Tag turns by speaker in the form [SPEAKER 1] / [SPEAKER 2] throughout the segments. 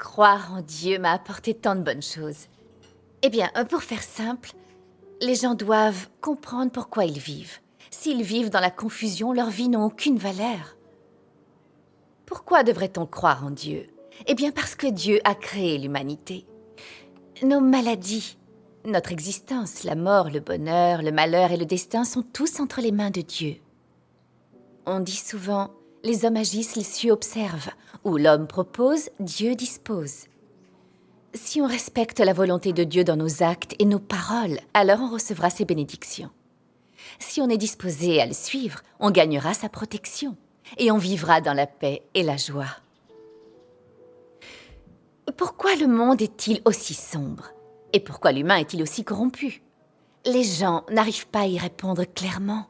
[SPEAKER 1] Croire en Dieu m'a apporté tant de bonnes choses. Eh bien, pour faire simple, les gens doivent comprendre pourquoi ils vivent. S'ils vivent dans la confusion, leurs vies n'ont aucune valeur. Pourquoi devrait-on croire en Dieu? Eh bien, parce que Dieu a créé l'humanité. Nos maladies, notre existence, la mort, le bonheur, le malheur et le destin sont tous entre les mains de Dieu. On dit souvent, les hommes agissent, les cieux observent. Où l'homme propose, Dieu dispose. Si on respecte la volonté de Dieu dans nos actes et nos paroles, alors on recevra ses bénédictions. Si on est disposé à le suivre, on gagnera sa protection et on vivra dans la paix et la joie. Pourquoi le monde est-il aussi sombre? Et pourquoi l'humain est-il aussi corrompu? Les gens n'arrivent pas à y répondre clairement.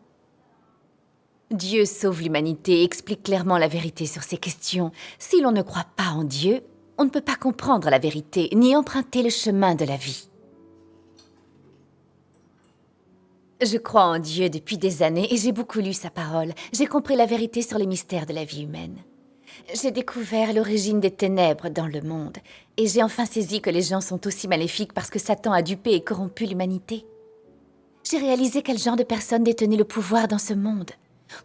[SPEAKER 1] Dieu sauve l'humanité et explique clairement la vérité sur ces questions. Si l'on ne croit pas en Dieu, on ne peut pas comprendre la vérité ni emprunter le chemin de la vie. Je crois en Dieu depuis des années et j'ai beaucoup lu sa parole. J'ai compris la vérité sur les mystères de la vie humaine. J'ai découvert l'origine des ténèbres dans le monde et j'ai enfin saisi que les gens sont aussi maléfiques parce que Satan a dupé et corrompu l'humanité. J'ai réalisé quel genre de personnes détenaient le pouvoir dans ce monde.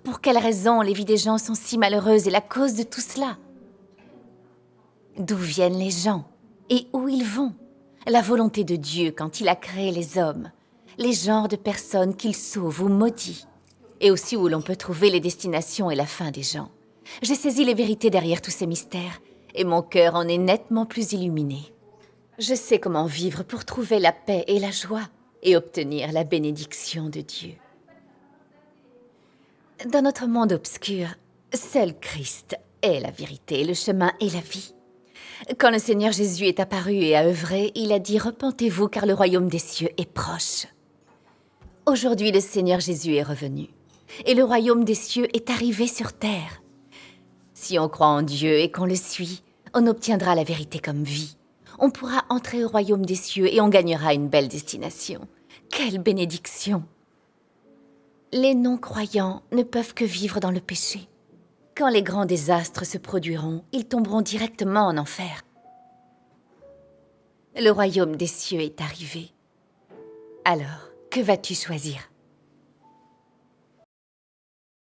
[SPEAKER 1] Pour quelles raisons les vies des gens sont si malheureuses et la cause de tout cela. D'où viennent les gens et où ils vont? La volonté de Dieu quand il a créé les hommes, les genres de personnes qu'il sauve ou maudit, et aussi où l'on peut trouver les destinations et la fin des gens. J'ai saisi les vérités derrière tous ces mystères, et mon cœur en est nettement plus illuminé. Je sais comment vivre pour trouver la paix et la joie, et obtenir la bénédiction de Dieu. Dans notre monde obscur, seul Christ est la vérité, le chemin et la vie. Quand le Seigneur Jésus est apparu et a œuvré, il a dit « Repentez-vous car le royaume des cieux est proche ». Aujourd'hui, le Seigneur Jésus est revenu, et le royaume des cieux est arrivé sur terre. Si on croit en Dieu et qu'on le suit, on obtiendra la vérité comme vie. On pourra entrer au royaume des cieux et on gagnera une belle destination. Quelle bénédiction! Les non-croyants ne peuvent que vivre dans le péché. Quand les grands désastres se produiront, ils tomberont directement en enfer. Le royaume des cieux est arrivé. Alors, que vas-tu choisir ?